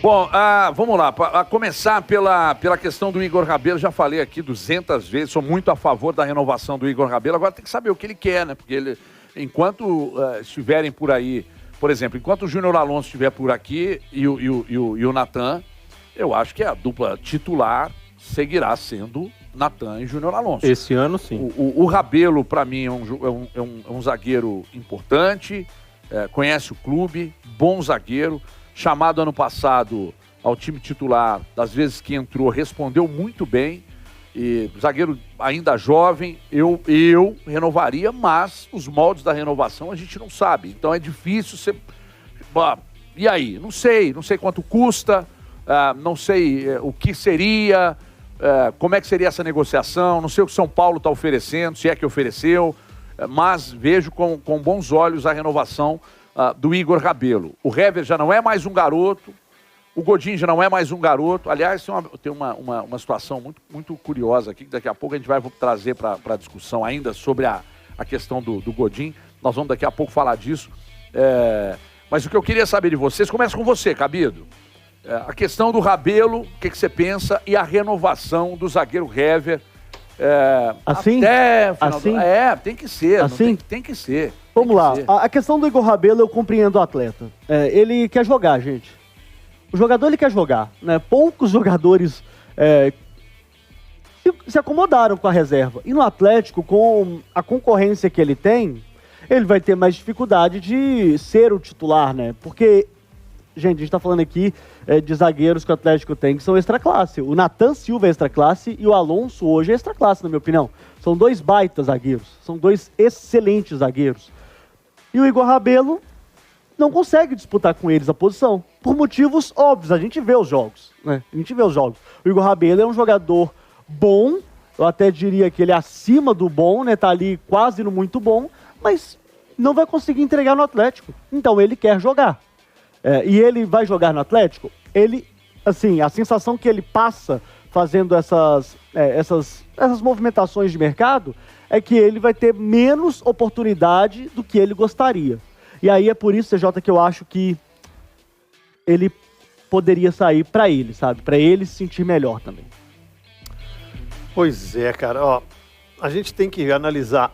Bom, vamos lá. A começar pela questão do Igor Rabelo. Já falei aqui 200 vezes, sou muito a favor da renovação do Igor Rabelo. Agora tem que saber o que ele quer, né? Porque ele, enquanto estiverem por aí, por exemplo, enquanto o Júnior Alonso estiver por aqui e o Natan, eu acho que a dupla titular seguirá sendo Natan e Júnior Alonso. Esse ano, sim. O Rabelo, para mim, é um zagueiro importante, conhece o clube, bom zagueiro, chamado ano passado ao time titular, das vezes que entrou, respondeu muito bem, e zagueiro ainda jovem, eu renovaria, mas os moldes da renovação a gente não sabe, então é difícil você... E aí? Não sei quanto custa, não sei o que seria... como é que seria essa negociação, não sei o que São Paulo está oferecendo, se é que ofereceu, mas vejo com bons olhos a renovação do Igor Rabelo. O Hever já não é mais um garoto, o Godin já não é mais um garoto. Aliás, tem uma situação muito, muito curiosa aqui, que daqui a pouco a gente vai trazer para a discussão ainda sobre a questão do Godin. Nós vamos daqui a pouco falar disso. Mas o que eu queria saber de vocês, começa com você, Cabido. A questão do Rabelo, o que você pensa, e a renovação do zagueiro Hever. Assim? Até final assim? Tem que ser. Assim? Tem que ser. Vamos lá. A questão do Igor Rabelo, eu compreendo o atleta. Ele quer jogar, gente. O jogador, ele quer jogar, né? Poucos jogadores se acomodaram com a reserva. E no Atlético, com a concorrência que ele tem, ele vai ter mais dificuldade de ser o titular, né? Porque... Gente, a gente tá falando aqui de zagueiros que o Atlético tem, que são extra-classe. O Natan Silva é extra-classe e o Alonso hoje é extra-classe, na minha opinião. São dois baitas zagueiros, são dois excelentes zagueiros. E o Igor Rabelo não consegue disputar com eles a posição, por motivos óbvios. A gente vê os jogos, né? O Igor Rabelo é um jogador bom, eu até diria que ele é acima do bom, né? Tá ali quase no muito bom, mas não vai conseguir entregar no Atlético. Então ele quer jogar. E ele vai jogar no Atlético, ele, assim, a sensação que ele passa fazendo essas movimentações de mercado é que ele vai ter menos oportunidade do que ele gostaria. E aí é por isso, CJ, que eu acho que ele poderia sair para ele, sabe? Para ele se sentir melhor também. Pois é, cara. Ó, a gente tem que analisar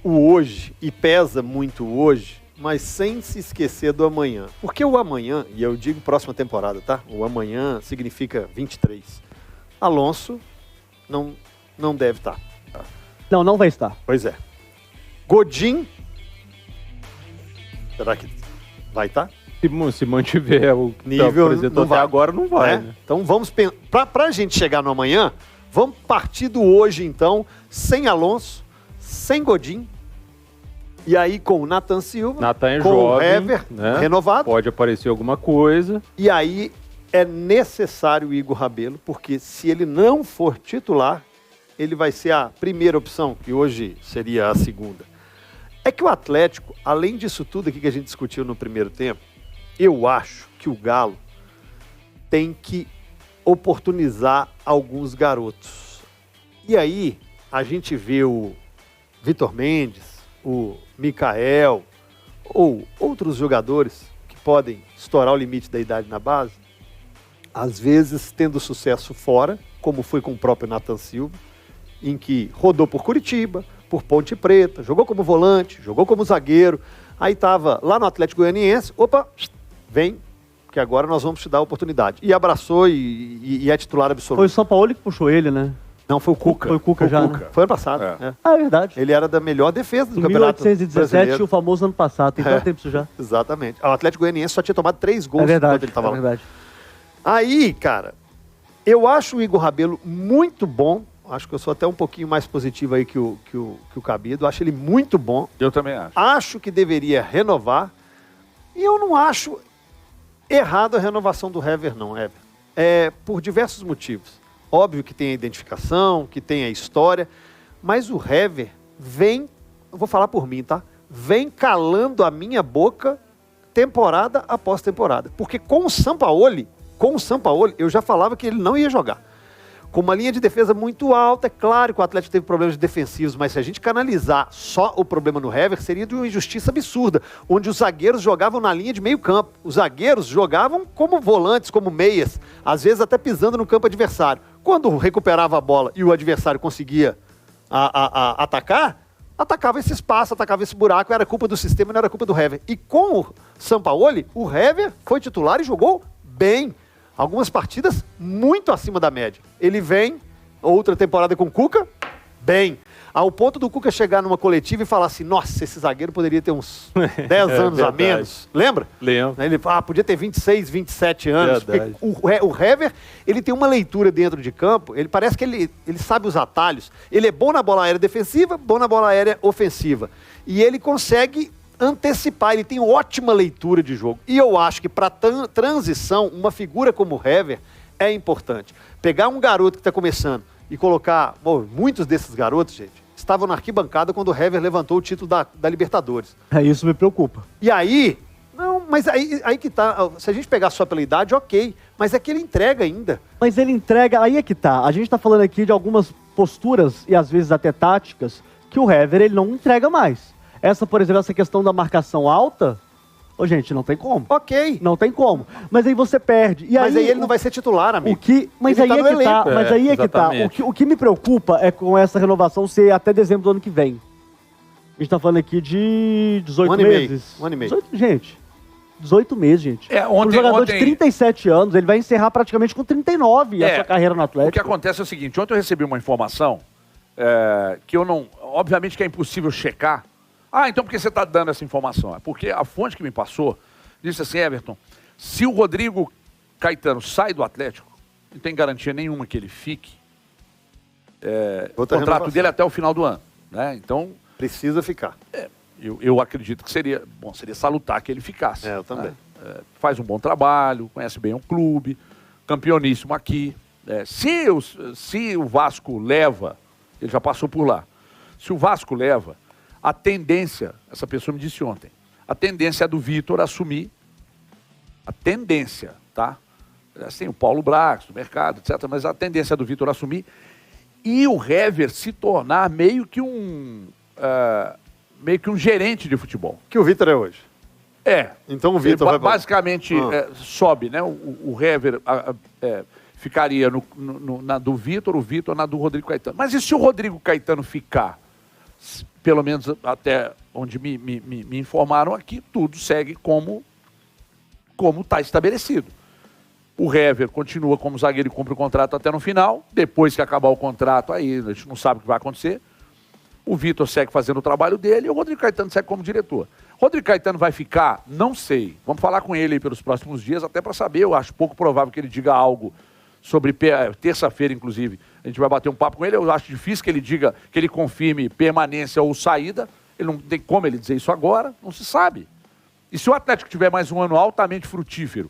o hoje, e pesa muito o hoje, mas sem se esquecer do amanhã. Porque o amanhã, e eu digo próxima temporada, tá? O amanhã significa 23. Alonso não deve estar. Não vai estar. Pois é. Godin, será que vai estar? Se mantiver o nível apresentou até agora, não vai. Né? Então vamos pensar. Para a gente chegar no amanhã, vamos partir do hoje, então, sem Alonso, sem Godin. E aí com o Natan Silva, Natan com jovem, o Hever, né? Renovado. Pode aparecer alguma coisa. E aí é necessário o Igor Rabelo, porque se ele não for titular, ele vai ser a primeira opção, que hoje seria a segunda. É que o Atlético, além disso tudo aqui que a gente discutiu no primeiro tempo, eu acho que o Galo tem que oportunizar alguns garotos. E aí a gente vê o Vitor Mendes, o Mikael ou outros jogadores que podem estourar o limite da idade na base, às vezes tendo sucesso fora, como foi com o próprio Natan Silva, em que rodou por Curitiba, por Ponte Preta, jogou como volante, jogou como zagueiro, aí estava lá no Atlético Goianiense, opa, vem, que agora nós vamos te dar a oportunidade. E abraçou e é titular absoluto. Foi o São Paulo que puxou ele, né? Não, foi o Cuca. Foi o Cuca já, né? Foi ano passado. É verdade. Ele era da melhor defesa do campeonato 1817 brasileiro. e o famoso ano passado. Tem tanto tempo isso já. Exatamente. O Atlético Goianiense só tinha tomado 3 gols quando ele estava lá. É verdade. Aí, cara, eu acho o Igor Rabelo muito bom. Acho que eu sou até um pouquinho mais positivo aí que o Cabido. Acho ele muito bom. Eu também acho. Acho que deveria renovar. E eu não acho errado a renovação do Hever, não, Hever. Por diversos motivos. Óbvio que tem a identificação, que tem a história, mas o Hever vem, eu vou falar por mim, tá? Vem calando a minha boca temporada após temporada. Porque com o Sampaoli, eu já falava que ele não ia jogar. com uma linha de defesa muito alta. É claro que o Atlético teve problemas defensivos, mas se a gente canalizar só o problema no Hever, seria de uma injustiça absurda, onde os zagueiros jogavam na linha de meio campo. Os zagueiros jogavam como volantes, como meias, às vezes até pisando no campo adversário. Quando recuperava a bola e o adversário conseguia atacar, atacava esse espaço, atacava esse buraco, era culpa do sistema, não era culpa do Hever. E com o Sampaoli, o Hever foi titular e jogou bem. Algumas partidas muito acima da média. Ele vem, outra temporada com o Cuca, bem. Ao ponto do Cuca chegar numa coletiva e falar assim, nossa, esse zagueiro poderia ter uns 10 anos a menos. Lembra? Lembro. Ele podia ter 26, 27 anos. O Hever, ele tem uma leitura dentro de campo, ele parece que ele sabe os atalhos. Ele é bom na bola aérea defensiva, bom na bola aérea ofensiva. E ele consegue antecipar, ele tem ótima leitura de jogo. E eu acho que para transição, uma figura como o Hever é importante. Pegar um garoto que está começando e colocar... Bom, muitos desses garotos, gente, estavam na arquibancada quando o Hever levantou o título da Libertadores. Isso me preocupa. E aí... Não, mas aí que tá. Se a gente pegar só pela idade, ok. Mas é que ele entrega ainda. Mas ele entrega... Aí é que tá. A gente tá falando aqui de algumas posturas, e às vezes até táticas, que o Hever, ele não entrega mais. Essa, por exemplo, essa questão da marcação alta... Ô, gente, não tem como. Ok. Não tem como. Mas aí você perde. E mas aí ele não vai ser titular, amigo. Mas aí é que tá. Mas aí é que tá. O que me preocupa é com essa renovação ser até dezembro do ano que vem. A gente tá falando aqui de 18 meses. Um ano e meio. 18 meses, gente. Um jogador de 37 anos, ele vai encerrar praticamente com 39 a sua carreira no Atlético. O que acontece é o seguinte, ontem eu recebi uma informação que eu não... Obviamente que é impossível checar. Então por que você está dando essa informação? É porque a fonte que me passou disse assim, Everton, se o Rodrigo Caetano sai do Atlético, não tem garantia nenhuma que ele fique, o contrato dele é até o final do ano. Né? Então... Precisa ficar. Eu acredito que seria salutar que ele ficasse. Eu também. Faz um bom trabalho, conhece bem o clube, campeoníssimo aqui. Se o Vasco leva, ele já passou por lá, se o Vasco leva, a tendência, essa pessoa me disse ontem, a tendência é do Vitor assumir, a tendência, tá? Assim, o Paulo Brax, do mercado, etc., mas a tendência é do Vitor assumir e o Hever se tornar meio que um gerente de futebol. Que o Vitor é hoje. Então o Vitor vai... Basicamente sobe, né? O Hever ficaria na do Vitor, o Vitor na do Rodrigo Caetano. Mas e se o Rodrigo Caetano ficar, pelo menos até onde me informaram aqui, tudo segue como está estabelecido. O Hever continua como zagueiro e cumpre o contrato até no final. Depois que acabar o contrato, aí a gente não sabe o que vai acontecer. O Vitor segue fazendo o trabalho dele e o Rodrigo Caetano segue como diretor. Rodrigo Caetano vai ficar? Não sei. Vamos falar com ele aí pelos próximos dias, até para saber. Eu acho pouco provável que ele diga algo sobre terça-feira, inclusive. A gente vai bater um papo com ele. Eu acho difícil que ele diga, que ele confirme permanência ou saída. Ele não tem como ele dizer isso agora, não se sabe. E se o Atlético tiver mais um ano altamente frutífero,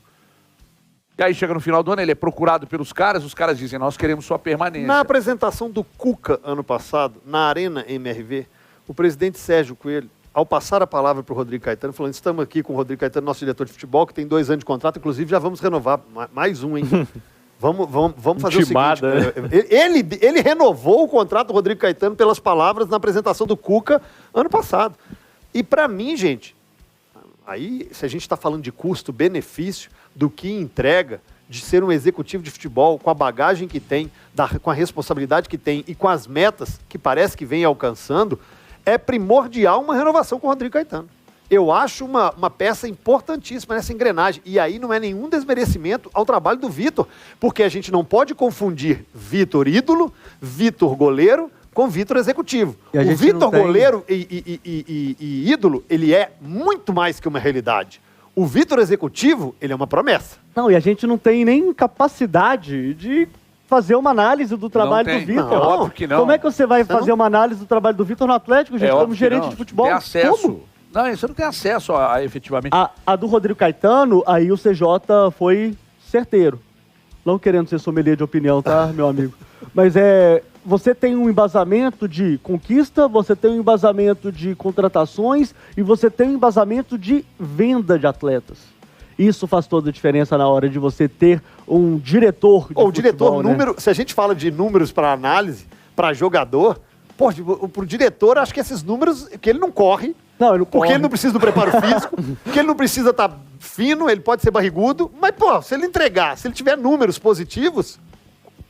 e aí chega no final do ano, ele é procurado pelos caras, os caras dizem, nós queremos sua permanência. Na apresentação do Cuca, ano passado, na Arena MRV, o presidente Sérgio Coelho, ao passar a palavra para o Rodrigo Caetano, falando, estamos aqui com o Rodrigo Caetano, nosso diretor de futebol, que tem 2 anos de contrato, inclusive já vamos renovar mais um, hein? Vamos fazer Intimada, o seguinte. Ele renovou o contrato do Rodrigo Caetano pelas palavras na apresentação do Cuca ano passado. E para mim, gente, aí se a gente está falando de custo-benefício, do que entrega, de ser um executivo de futebol, com a bagagem que tem, com a responsabilidade que tem e com as metas que parece que vem alcançando, é primordial uma renovação com o Rodrigo Caetano. Eu acho uma peça importantíssima nessa engrenagem. E aí não é nenhum desmerecimento ao trabalho do Vitor, porque a gente não pode confundir Vitor ídolo, Vitor goleiro, com Vitor executivo. O Vitor goleiro e ídolo, ele é muito mais que uma realidade. O Vitor executivo, ele é uma promessa. Não, e a gente não tem nem capacidade de fazer uma análise do trabalho do Vitor. Não, óbvio que não. Como é que você vai fazer uma análise do trabalho do Vitor no Atlético, gente, como gerente de futebol? Tem acesso. Como? Não, você não tem acesso a efetivamente... A do Rodrigo Caetano, aí o CJ foi certeiro. Não querendo ser sommelier de opinião, tá, meu amigo? Mas você tem um embasamento de conquista, você tem um embasamento de contratações e você tem um embasamento de venda de atletas. Isso faz toda a diferença na hora de você ter um diretor de O diretor, futebol, né? número, se a gente fala de números para análise, para jogador, pô, pro diretor, acho que esses números, que ele não corre, Não, ele não porque corre. ele não precisa do preparo físico, porque ele não precisa estar fino, ele pode ser barrigudo, mas, pô, se ele entregar, se ele tiver números positivos,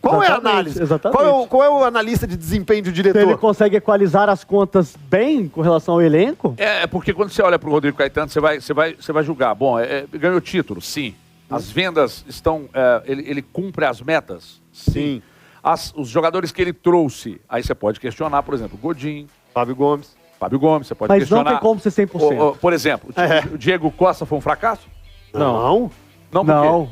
qual é a Exatamente, análise? exatamente. Qual é o analista de desempenho do Se diretor? ele consegue equalizar as contas bem com relação ao elenco, É porque quando você olha para o Rodrigo Caetano, você vai julgar. Bom, ganhou título, sim. As vendas estão... ele cumpre as metas? Sim. Os jogadores que ele trouxe, aí você pode questionar, por exemplo, Godin, Fábio Gomes. Fábio Gomes, você pode mas questionar... não tem como ser 100%. Por exemplo, o Diego Costa foi um fracasso? Não. Não, por quê? Não.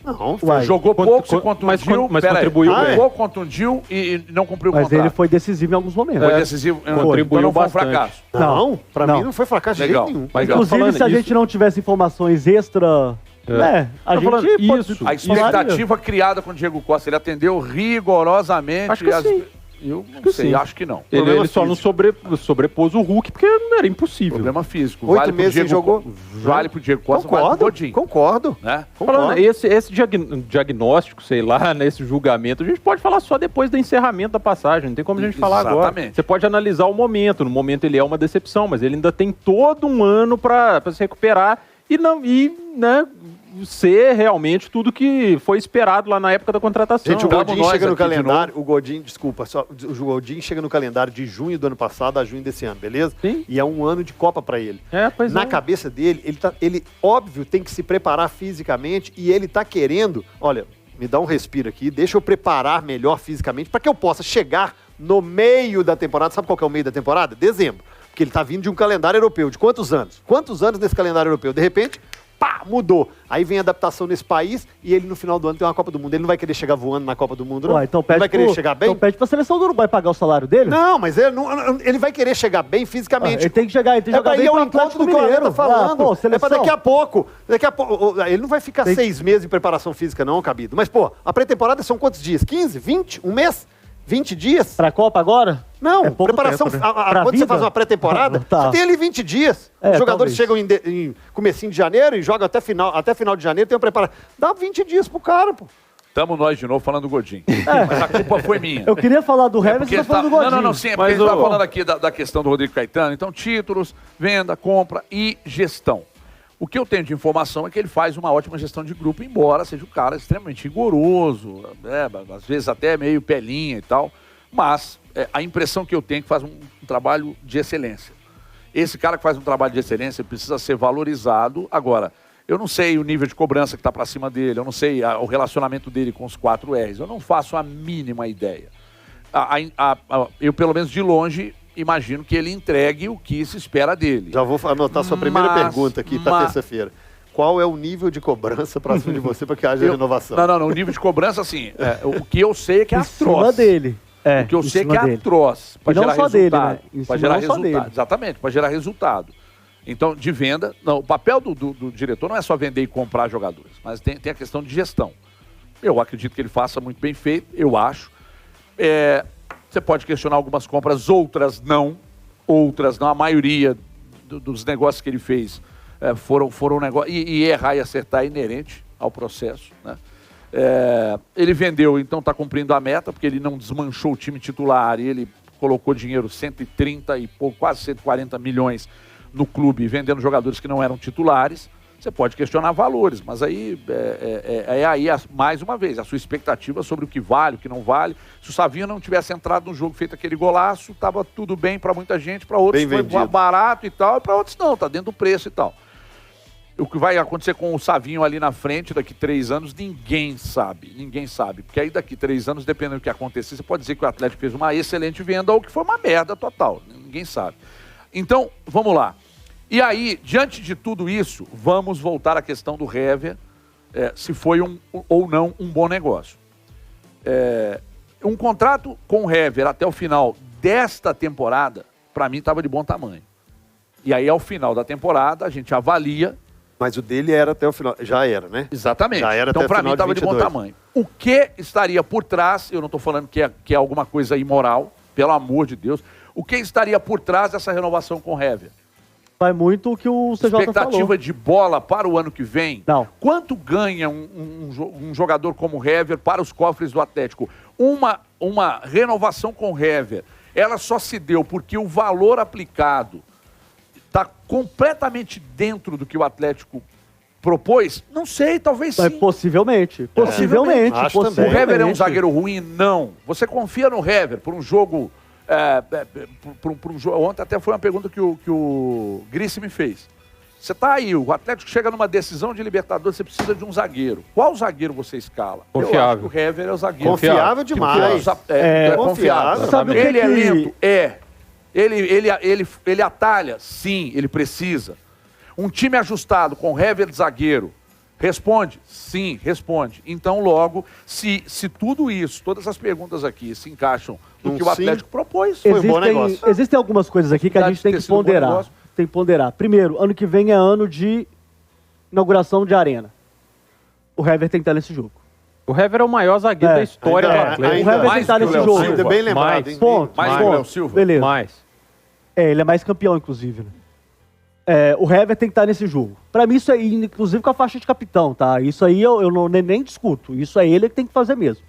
Não. Uai, Jogou pouco, se mas contundiu, contribuiu bem. jogou, contundiu e não cumpriu o Mas contrato. ele foi decisivo em alguns momentos. Foi decisivo, contribuiu então não foi um bastante. fracasso. Não, pra Não. mim não foi fracasso de Legal. jeito nenhum. Mas Inclusive, falando se a isso- gente não tivesse informações extra, né, a Tô gente falando pode- isso. A expectativa criada com o Diego Costa, ele atendeu rigorosamente. Acho que sim. Eu não que sei, sim. acho que não. Ele só não sobrepôs o Hulk porque era impossível. Problema físico. 8 pro meses sem Diego jogou? Vale pro Diego Costa, vale pro Concordo, Godinho. concordo. Né? Falando, esse diagnóstico, sei lá, né, esse julgamento, a gente pode falar só depois do encerramento da passagem, não tem como a gente falar agora. Exatamente. Você pode analisar o momento, no momento ele é uma decepção, mas ele ainda tem todo um ano para se recuperar e né, ser realmente tudo que foi esperado lá na época da contratação. Gente, o Tamo Godin nós chega no aqui de calendário, o Godin chega no calendário de junho do ano passado a junho desse ano, beleza? Sim. E é um ano de Copa pra ele. Pois Na é. cabeça dele, ele, óbvio, tem que se preparar fisicamente e ele tá querendo, olha, me dá um respiro aqui, deixa eu preparar melhor fisicamente para que eu possa chegar no meio da temporada. Sabe qual que é o meio da temporada? Dezembro. Porque ele tá vindo de um calendário europeu. De quantos anos? Quantos anos nesse calendário europeu? De repente, pá, mudou. Aí vem a adaptação nesse país e ele no final do ano tem uma Copa do Mundo. Ele não vai querer chegar voando na Copa do Mundo, não? Ué, então Ele pede vai querer chegar bem? Então pede pra seleção do Uruguai pagar o salário dele? Não, mas ele vai querer chegar bem fisicamente. Ele tem que chegar, ele tem que jogar pra bem ir ao pro encontro Atlético do que o Alê tá Mineiro. falando. Pô, É seleção. pra daqui a pouco. Ele não vai ficar 6 meses em preparação física, não, Cabido. Mas, pô, a pré-temporada são quantos dias? 15? 20? Um mês? 20 dias? Pra Copa agora? Não, É pouco preparação. tempo, né? Pra Quando você vida? faz uma pré-temporada, Tá. você tem ali 20 dias. É, Os jogadores talvez. chegam em comecinho de janeiro e jogam até final de janeiro, tem uma preparação. Dá 20 dias pro cara, pô. Tamo nós de novo falando do Godinho. Mas a culpa foi minha. Eu queria falar do Hever, Porque você tá falando do Godinho. Sim, é porque Mas a gente tá o- falando aqui da questão do Rodrigo Caetano. Então, títulos, venda, compra e gestão. O que eu tenho de informação é que ele faz uma ótima gestão de grupo, embora seja um cara extremamente rigoroso, né, às vezes até meio pelinha e tal, mas a impressão que eu tenho é que faz um trabalho de excelência. Esse cara que faz um trabalho de excelência precisa ser valorizado. Agora, eu não sei o nível de cobrança que está para cima dele, eu não sei o relacionamento dele com os 4 R's, eu não faço a mínima ideia. Eu, pelo menos de longe, imagino que ele entregue o que se espera dele. Já vou anotar sua primeira Mas- pergunta aqui pra mas- terça-feira. Qual é o nível de cobrança pra cima de você para que haja renovação? Não, o nível de cobrança, assim, o que eu sei é que é Em cima atroz. dele. O que eu em sei é cima que é dele. atroz. Pra E não gerar só dele, resultado. né? Em Pra cima gerar não só resultado. dele. Exatamente, para gerar resultado. Então, de venda, não, o papel do diretor não é só vender e comprar jogadores, mas tem a questão de gestão. Eu acredito que ele faça muito bem feito, eu acho. Você pode questionar algumas compras, outras não. A maioria dos negócios que ele fez foram negócios. E errar e acertar é inerente ao processo, né? Ele vendeu, então está cumprindo a meta, porque ele não desmanchou o time titular e ele colocou dinheiro, 130 e pouco, quase 140 milhões no clube, vendendo jogadores que não eram titulares. Você pode questionar valores, mas aí mais uma vez, a sua expectativa sobre o que vale, o que não vale. Se o Savinho não tivesse entrado no jogo, feito aquele golaço, estava tudo bem para muita gente, para outros Bem foi vendido. barato e tal, e para outros não, está dentro do preço e tal. O que vai acontecer com o Savinho ali na frente daqui 3 anos, ninguém sabe. Ninguém sabe. Porque aí daqui 3 anos, dependendo do que acontecer, você pode dizer que o Atlético fez uma excelente venda ou que foi uma merda total. Ninguém sabe. Então, vamos lá. E aí, diante de tudo isso, vamos voltar à questão do Hever, se foi ou não um bom negócio. Um contrato com o Hever até o final desta temporada, para mim, estava de bom tamanho. E aí, ao final da temporada, a gente avalia. Mas o dele era até o final. Já era, né? Exatamente. Já era então, até para final mim, de estava de bom 22. tamanho. O que estaria por trás, eu não estou falando que é alguma coisa imoral, pelo amor de Deus, o que estaria por trás dessa renovação com o Hever? Vai muito o que o CJ Expectativa falou. de bola para o ano que vem? Não. Quanto ganha um jogador como o Hever para os cofres do Atlético? Uma renovação com o Hever, ela só se deu porque o valor aplicado está completamente dentro do que o Atlético propôs? Não sei, talvez Mas sim. possivelmente. Possivelmente. Acho também. O Hever é um possivelmente. zagueiro ruim? Não. Você confia no Hever por um jogo... Ontem até foi uma pergunta que o Grice me fez. Você tá aí, o Atlético chega numa decisão de Libertadores, você precisa de um zagueiro. Qual zagueiro você escala? Confiável. Eu acho que o Hever é o zagueiro. Confiável demais. É confiável. Confiável. Sabe o que Ele é que- lento? É. Ele atalha? Sim, ele precisa. Um time ajustado com Hever de zagueiro, responde? Sim, responde. Então, logo, se tudo isso, todas as perguntas aqui se encaixam no que o Atlético propôs, Foi um bom negócio. Existem algumas coisas aqui que a gente tem Ter que sido um bom ponderar. negócio. Tem que ponderar. Primeiro, ano que vem é ano de inauguração de arena. O Hever tem que estar nesse jogo. O Hever é o maior zagueiro É, da história do ainda- Atlético. O Hever tem que mais estar que o nesse Léo jogo. Silva. Ainda bem lembrado, Mais. hein? Ponto. Mais que o ponto. Léo Silva. Beleza. Mais. Ele é mais campeão, inclusive. Né? O Hever tem que estar nesse jogo. Pra mim, isso aí, inclusive com a faixa de capitão, tá? Isso aí eu não, nem discuto. Isso é ele que tem que fazer mesmo.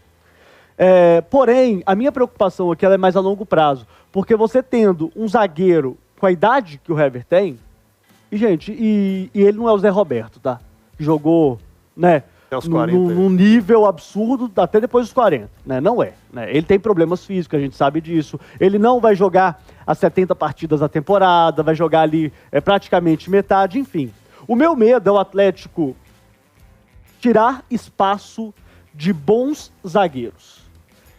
Porém, a minha preocupação aqui ela é mais a longo prazo. Porque você tendo um zagueiro com a idade que o Hever tem, e ele não é o Zé Roberto, tá? Que jogou, né? Até os 40, Num nível absurdo, até depois dos 40, né? Não é. Né? Ele tem problemas físicos, a gente sabe disso. Ele não vai jogar as 70 partidas da temporada, vai jogar ali praticamente metade, enfim. O meu medo é o Atlético tirar espaço de bons zagueiros.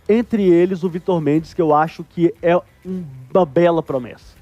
Entre eles, o Vitor Mendes, que eu acho que é uma bela promessa.